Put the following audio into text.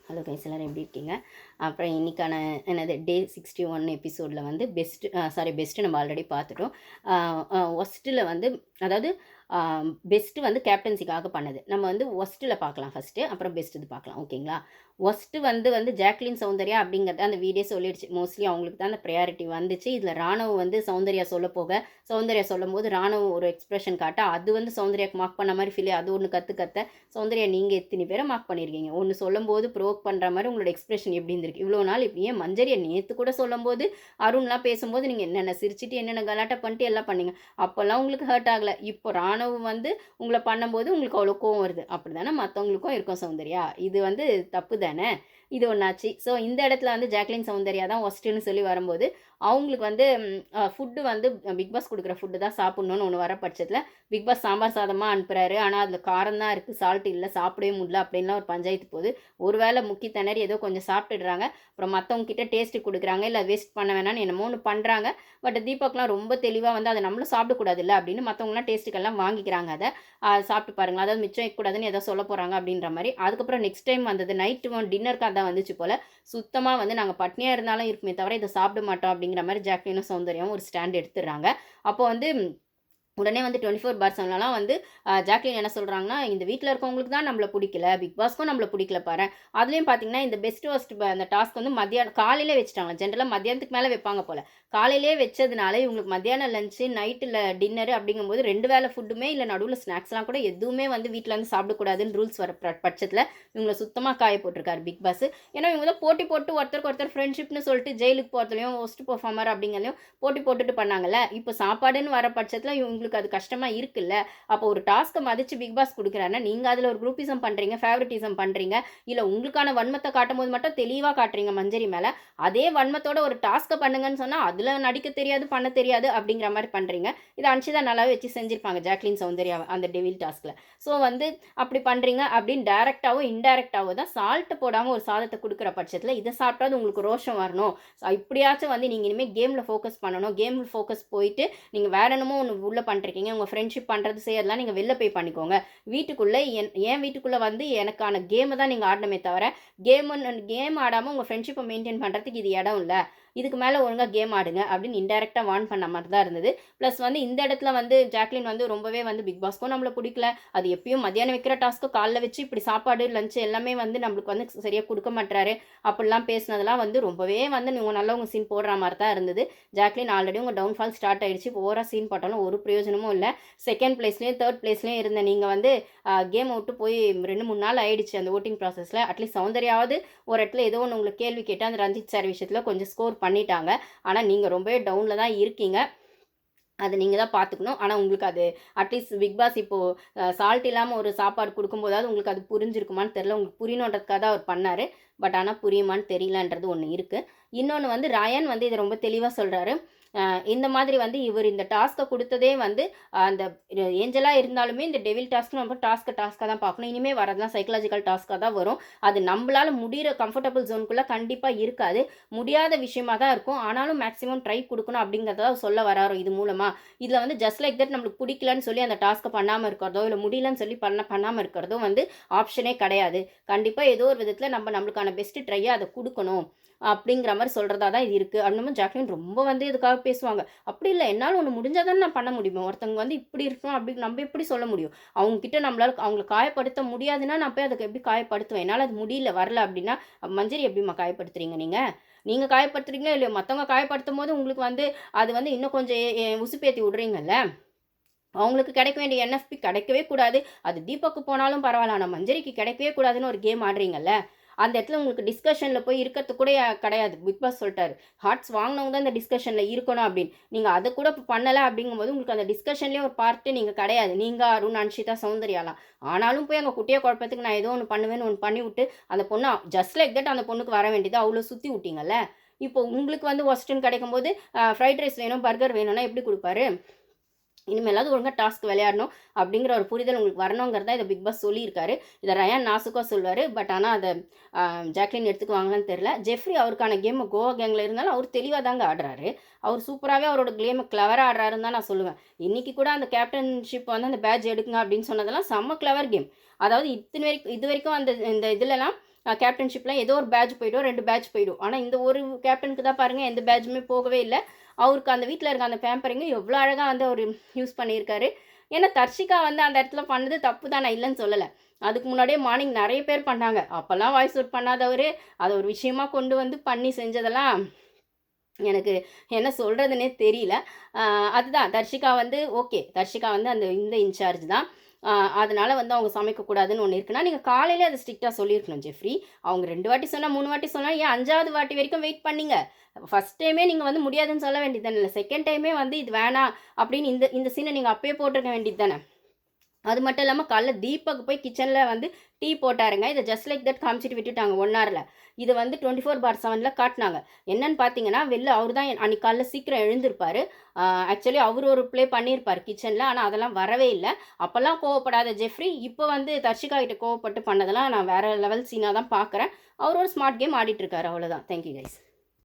Hello guys, எல்லாரும் எப்படி இருக்கீங்க? அப்புறம் இன்றைக்கான டே 61 எபிசோடில் வந்து பெஸ்ட்டு நம்ம ஆல்ரெடி பார்த்துட்டோம். ஒஸ்ட்டில் வந்து அதாவது பெஸ்ட்டு வந்து கேப்டன்சிக்காக பண்ணது. நம்ம வந்து ஒஸ்ட்டில் பார்க்கலாம் ஃபஸ்ட்டு, அப்புறம் பெஸ்ட் இது பார்க்கலாம். ஓகேங்களா? ஒஸ்ட்டு வந்து ஜாக்லின் சௌந்தர்யா அப்படிங்கிறத அந்த வீடியோ சொல்லிடுச்சு. மோஸ்ட்லி அவங்களுக்கு தான் அந்த ப்ரையாரிட்டி வந்துச்சு. இதில் ராணுவ வந்து சௌந்தர்யா சௌந்தர்யா சொல்லும்போது ராணுவ ஒரு எக்ஸ்பிரஷன் காட்ட அது வந்து சௌந்தர்யாவுக்கு மார்க் பண்ண மாதிரி ஃபீல். அது ஒன்று கற்று சௌந்தர்யா நீங்கள் எத்தனை பேரை மார்க் பண்ணியிருக்கீங்க? ஒன்று சொல்லும்போது ப்ரோக் பண்ணுற மாதிரி உங்களோட எக்ஸ்பிரஷன் எப்படி இருந்திருக்கு? இவ்வளோ நாள் இப்படி ஏன் மஞ்சரியை நேற்று கூட சொல்லும்போது அருண்லாம் பேசும்போது நீங்கள் என்னென்ன சிரிச்சிட்டு என்னென்ன கலாட்டா பண்ணிட்டு எல்லாம் பண்ணீங்க. அப்போல்லாம் உங்களுக்கு ஹர்ட் ஆகலை. இப்போ ராணுவம் வந்து உங்களை பண்ணும்போது உங்களுக்கு அவ்வளோ கோவம் வருது. அப்படி தானே மற்றவங்களுக்கும் இருக்கும் சௌந்தர்யா. இது வந்து தப்பு தானே? இது ஒன்றாச்சு. ஸோ இந்த இடத்துல வந்து ஜாக்லின் சௌந்தர்யா தான் ஒஸ்ட்டுன்னு சொல்லி வரும்போது அவங்களுக்கு வந்து ஃபுட்டு வந்து பிக் பாஸ் கொடுக்குற ஃபுட்டு தான் சாப்பிட்ணுன்னு ஒன்று வர பட்சத்தில் பிக் பாஸ் சாம்பார் சாதமாக அனுப்புகிறாரு. ஆனால் அதில் காரம் தான் இருக்குது, சால்ட் இல்லை, சாப்பிடவே முடியல அப்படின்லாம் ஒரு பஞ்சாயத்து போகுது. ஒரு வேளை முக்கி திணறி ஏதோ கொஞ்சம் சாப்பிட்டுடுறாங்க. அப்புறம் மற்றவங்க கிட்ட டேஸ்ட்டு கொடுக்குறாங்க, இல்லை வேஸ்ட் பண்ண வேணான்னு என்னமோ ஒன்று பண்ணுறாங்க. பட் தீபக்லாம் ரொம்ப தெளிவாக வந்து அதை நம்மளும் சாப்பிடக்கூடாது இல்லை அப்படின்னு மற்றவங்களாம் டேஸ்ட்டுக்கெல்லாம் வாங்கிக்கிறாங்க. அதை சாப்பிட்டு பாருங்களா, அதாவது மிச்சம் வைக்கக்கூடாதுன்னு எதோ சொல்ல போகிறாங்க அப்படின்ற மாதிரி. அதுக்கப்புறம் நெக்ஸ்ட் டைம் வந்தது நைட்டு டின்னருக்கு அதான் வந்துச்சு போல். சுத்தமாக வந்து நாங்கள் பட்னியாக இருந்தாலும் இருக்குமே தவிர இதை சாப்பிட மாட்டோம் அப்படிங்கிற மாதிரி ஜாக்லினும் சௌந்தர்யாவும் ஒரு ஸ்டாண்ட் எடுத்துடுறாங்க. அப்போ வந்து உடனே வந்து 24 பார் செவன்லாம் வந்து ஜாக்லின் என்ன சொல்கிறாங்கன்னா, இந்த வீட்டில் இருக்கவங்களுக்கு தான் நம்மளை பிடிக்கல, பிக் பாஸ்க்கும் நம்மளை பிடிக்கல பாரு. அதுலேயும் பார்த்தீங்கன்னா இந்த பெஸ்ட் ஒஸ்ட் அந்த டாஸ்க் வந்து மத்தியானம் காலையிலே வச்சுட்டாங்க. ஜென்ரலாக மத்தியானத்துக்கு மேலே வைப்பாங்க போல். காலையிலே வச்சதுனால இவங்களுக்கு மத்தியானம் லஞ்சு, நைட்டில் டின்னரு அப்படிங்கும்போது 2 வேளை ஃபுட்டுமே இல்லை, நடுவில் ஸ்நாக்ஸ்லாம் கூட எதுவுமே வந்து வீட்டில் வந்து சாப்பிடக்கூடாதுன்னு ரூல்ஸ் வர பட்சத்தில் இவங்களை சுத்தமாக காய போட்டிருக்காரு பிக் பாஸ். ஏன்னா இவங்க தான் போட்டி போட்டு ஒருத்தருக்கு ஒருத்தர் ஃப்ரெண்ட்ஷிப்னு சொல்லிட்டு ஜெயிலுக்கு போகிறதுலையும் ஒஸ்ட் பெர்ஃபார்மர் அப்படிங்கிறதையும் போட்டி போட்டுட்டு பண்ணாங்கல்ல. இப்போ சாப்பாடுன்னு வர பட்சத்தில் இவங்களுக்கு அது கஷ்டமாக இருக்குல்ல. அப்போ ஒரு டாஸ்க்கை மதிச்சு பிக் பாஸ் கொடுக்குறாருன்னா நீங்கள் அதில் ஒரு குரூப்பிசம் பண்ணுறீங்க, ஃபேவரட்டிசம் பண்ணுறீங்க, இல்லை உங்களுக்கான வன்மத்தை காட்டும் போது மட்டும் தெளிவாக காட்டுறீங்க மஞ்சரி மேலே. அதே வன்மத்தோட ஒரு டாஸ்க்கை பண்ணுங்கன்னு சொன்னால் அதில் நடிக்க தெரியாது, பண்ண தெரியாது அப்படிங்கிற மாதிரி பண்ணுறீங்க. இதை அன்ஷிதா நல்லாவே வச்சு செஞ்சுருப்பாங்க ஜாக்லின் சௌந்தர்யா அந்த டெவில் டாஸ்கில். ஸோ வந்து அப்படி பண்ணுறீங்க அப்படின்னு டைரெக்டாவோ இன்டைரக்டாவோ தான் சால்ட்டு போடாமல் ஒரு சாதத்தை கொடுக்குற பட்சத்தில் இதை சாப்பிட்டாது உங்களுக்கு ரோஷம் வரணும். இப்படியாச்சும் வந்து நீங்கள் இனிமேல் கேமில் ஃபோக்கஸ் பண்ணணும். கேமில் ஃபோக்கஸ் போயிட்டு நீங்கள் வேற என்னமோ ஒன்று உள்ளே பண்ணிருக்கீங்க, உங்கள் ஃப்ரெண்ட்ஷிப் பண்ணுறது செய்யறதுலாம் நீங்கள் வெளில போய் பண்ணிக்கோங்க. வீட்டுக்குள்ளே என் வீட்டுக்குள்ளே வந்து எனக்கான கேமை தான் நீங்கள் ஆடணுமே தவிர கேம் ஆடாமல் உங்கள் ஃப்ரெண்ட்ஷிப்பை மெயின்டைன் பண்ணுறதுக்கு இது இடம் இல்லை. இதுக்கு மேலே ஒழுங்காக கேம் ஆடுங்க அப்படின்னு இன்டெரக்டாக வார்ன் பண்ண மாதிரி தான் இருந்தது. ப்ளஸ் வந்து இந்த இடத்துல வந்து ஜாக்லின் வந்து ரொம்பவே வந்து பிக் பாஸ்க்கும் நம்மளை பிடிக்கல. அது எப்பயும் மத்தியானம் வைக்கிற டாஸ்க்கு காலைல வச்சு இப்படி சாப்பாடு லஞ்சு எல்லாமே வந்து நம்மளுக்கு வந்து சரியாக கொடுக்க மாட்டாரு அப்படிலாம் பேசினதெல்லாம் வந்து ரொம்பவே வந்து நீங்கள் நல்லவங்க சீன் போடுற மாதிரி தான் இருந்தது. ஜாக்லின் ஆல்ரெடி உங்கள் டவுன்ஃபால் ஸ்டார்ட் ஆகிடுச்சு. இப்போ ஓவராக சீன் போட்டாலும் ஒரு பிரயோஜனமும் இல்லை. செகண்ட் பிளேஸ்லேயும் தேர்ட் பிளேஸ்லேயும் இருந்த நீங்கள் வந்து கேம் விட்டு போய் 2-3 நாள் ஆயிடுச்சு அந்த ஓட்டிங் ப்ராசஸில். அட்லீஸ்ட் சௌந்தர்யாவது ஒரு இடத்துல ஏதோ ஒன்று உங்களுக்கு கேள்வி கேட்டால் அந்த ரஞ்சித் சார் விஷயத்தில் கொஞ்சம் ஸ்கோர் பண்ணிட்டாங்க. ஆனால் நீங்கள் ரொம்பவே டவுனில் தான் இருக்கீங்க. அது நீங்கள் தான் பார்த்துக்கணும். ஆனால் உங்களுக்கு அது அட்லீஸ்ட் பிக் பாஸ் இப்போது சால்ட் இல்லாமல் ஒரு சாப்பாடு கொடுக்கும்போதாவது உங்களுக்கு அது புரிஞ்சிருக்குமான்னு தெரில. உங்களுக்கு புரியணுன்றதுக்காக தான் அவர் பண்ணார். பட் ஆனால் புரியுமான்னு தெரியலன்றது ஒன்று இருக்குது. இன்னொன்று வந்து ராயன் வந்து இதை ரொம்ப தெளிவாக சொல்கிறாரு. இந்த மாதிரி வந்து இவர் இந்த டாஸ்க்கை கொடுத்ததே வந்து அந்த ஏஞ்சலாக இருந்தாலுமே இந்த டெவில் டாஸ்க் நம்ம டாஸ்க்காக தான் பார்க்கணும். இனிமேல் வரதெல்லாம் சைக்கலாஜிக்கல் டாஸ்க்காக தான் வரும். அது நம்மளால் முடிகிற கம்ஃபர்டபுள் ஜோனுக்குள்ளே கண்டிப்பாக இருக்காது. முடியாத விஷயமா தான் இருக்கும். ஆனாலும் மேக்ஸிமம் ட்ரை கொடுக்கணும் அப்படிங்கிறத சொல்ல வராரோ இது மூலமாக. இதில் வந்து ஜஸ்ட் லைக் தட் நம்மளுக்கு பிடிக்கலன்னு சொல்லி அந்த டாஸ்க்கை பண்ணாமல் இருக்கிறதோ இல்லை முடியலன்னு சொல்லி பண்ணாமல் இருக்கிறதோ வந்து ஆப்ஷனே கிடையாது. கண்டிப்பாக ஏதோ ஒரு விதத்தில் நம்மளுக்கான பெஸ்ட்டு ட்ரையாக அதை கொடுக்கணும் அப்படிங்கிற மாதிரி சொல்கிறதா தான் இது இருக்குது. அப்படின்னு ஜாக்லின் ரொம்ப வந்து இதுக்காக பேசுவாங்க. அப்படி இல்லை, என்னால் ஒன்று முடிஞ்சால் தானே நான் பண்ண முடியும். ஒருத்தவங்க வந்து இப்படி இருக்கணும் அப்படின்னு நம்ம எப்படி சொல்ல முடியும்? அவங்கக்கிட்ட நம்மளால் அவங்கள காயப்படுத்த முடியாதுன்னா நான் போய் அதுக்கு எப்படி காயப்படுத்துவேன்? என்னால் அது முடியல வரல அப்படின்னா மஞ்சரி எப்படிம்மா காயப்படுத்துறீங்க நீங்கள் காயப்படுத்துறீங்களோ இல்லையோ, மற்றவங்க காயப்படுத்தும் போது உங்களுக்கு வந்து அது வந்து இன்னும் கொஞ்சம் உசுப்பேற்றி விட்றீங்கல்ல. அவங்களுக்கு கிடைக்க வேண்டிய என்எஃப்பி கிடைக்கவே கூடாது. அது தீபக்கு போனாலும் பரவாயில்ல, ஆனால் மஞ்சரிக்கு கிடைக்கவே கூடாதுன்னு ஒரு கேம் ஆடுறீங்கல்ல. அந்த இடத்துல உங்களுக்கு டிஸ்கஷனில் போய் இருக்கிறது கூட கிடையாது. பிக் பாஸ் சொல்லிட்டாரு, ஹார்ட்ஸ் வாங்கினவங்க தான் இந்த டிஸ்கஷனில் இருக்கணும் அப்படின்னு. நீங்கள் அதை கூட பண்ணலை அப்படிங்கும்போது உங்களுக்கு அந்த டிஸ்கஷன்லேயே ஒரு பார்ட்டு நீங்கள் கிடையாது. நீங்கள் அருண், அன்ஷிதா, சௌந்தர்யாலாம். ஆனாலும் போய் அங்கே குட்டியை குழப்பத்துக்கு நான் ஏதோ ஒன்று பண்ணுவேன்னு ஒன்று பண்ணி விட்டு அந்த பொண்ணு ஜஸ்ட் லைக் தட் அந்த பொண்ணுக்கு வர வேண்டியது அவ்வளோ சுற்றி விட்டீங்கல்ல. இப்போ உங்களுக்கு வந்து ஒஸ்ட்டுன்னு கிடைக்கும்போது ஃப்ரைட் ரைஸ் வேணும், பர்கர் வேணும்னா எப்படி கொடுப்பாரு? இனிமேலாவது ஒழுங்காக டாஸ்க் விளையாடணும் அப்படிங்கிற ஒரு புரிதல் உங்களுக்கு வரணுங்கிறதா இதை பிக் பாஸ் சொல்லியிருக்காரு. இதை ரயான் நாசுக்காக சொல்வார். பட் ஆனால் அதை ஜாக்லின் எடுத்துக்குவாங்களான்னு தெரில. ஜெஃப்ரி அவருக்கான கேம் கோவா கேங்கில் இருந்தாலும் அவர் தெளிவாக தாங்க ஆடுறாரு. அவர் சூப்பராகவே அவரோட கேமை கிளவராக ஆடுறாருன்னு தான் நான் சொல்லுவேன். இன்றைக்கி கூட அந்த கேப்டன்ஷிப் வந்து அந்த பேட்ச் எடுக்குங்க அப்படின்னு சொன்னதெல்லாம் செம்ம கிளவர் கேம். அதாவது இது வரைக்கும் அந்த இந்த இதிலலாம் கேப்டன்ஷிப்லாம் ஏதோ ஒரு பேட்ச் போய்டும், 2 பேட்ச் போய்டும். ஆனால் இந்த ஒரு கேப்டனுக்கு தான் பாருங்கள் எந்த பேட்சுமே போகவே இல்லை. அவருக்கு அந்த வீட்டில் இருக்க அந்த பேம்பரிங்க எவ்வளோ அழகாக வந்து அவர் யூஸ் பண்ணியிருக்காரு. ஏன்னா தர்ஷிகா வந்து அந்த இடத்துல பண்ணது தப்பு தான், நான் இல்லைன்னு சொல்லலை. அதுக்கு முன்னாடியே மார்னிங் நிறைய பேர் பண்ணாங்க. அப்போல்லாம் வாய்ஸ் அவுட் பண்ணாதவர் அதை ஒரு விஷயமா கொண்டு வந்து பண்ணி செஞ்சதெல்லாம் எனக்கு என்ன சொல்கிறதுனே தெரியல. அதுதான் தர்ஷிகா வந்து ஓகே, தர்ஷிகா வந்து அந்த இந்த இன்சார்ஜ் தான். அதனால வந்து அவங்க சமைக்கக்கூடாதுன்னு ஒன்று இருக்குன்னா, நீங்கள் காலையிலே அதை ஸ்ட்ரிக்டாக சொல்லியிருக்கணும் ஜெஃப்ரி. அவங்க 2 வாட்டி சொன்னால் 3 வாட்டி சொன்னால் ஏன் 5வது வாட்டி வரைக்கும் வெயிட் பண்ணீங்க? ஃபஸ்ட் டைமே நீங்கள் வந்து முடியாதுன்னு சொல்ல வேண்டியது தானே, இல்லை செகண்ட் டைமே வந்து இது வேணாம் அப்படின்னு இந்த இந்த சீனை நீங்கள் அப்பயே போட்டிருக்க வேண்டியது தானே. அது மட்டும் இல்லாமல் காலைல தீபக் போய் கிச்சனில் வந்து டீ போட்டாருங்க. இதை ஜஸ்ட் லைக் தட் காமிச்சிட்டு விட்டுட்டாங்க 1 ஹவரில். இது வந்து 24/7 காட்டினாங்க. என்னன்னு பார்த்தீங்கன்னா, வெளில அவர் தான் அன்றைக்கி காலைல சீக்கிரம் எழுந்திருப்பார். ஆக்சுவலி அவர் ஒரு ப்ளே பண்ணியிருப்பார் கிச்சனில். ஆனால் அதெல்லாம் வரவே இல்லை. அப்போல்லாம் கோவப்படாத ஜெஃப்ரி இப்போ வந்து தர்ஷிகா கிட்ட கோவப்பட்டு பண்ணதெல்லாம் நான் வேறு லெவல் சீனாக தான் பார்க்குறேன். அவர் ஒரு ஸ்மார்ட் கேம் ஆடிட்டுருக்காரு. அவ்வளோதான். Thank you guys.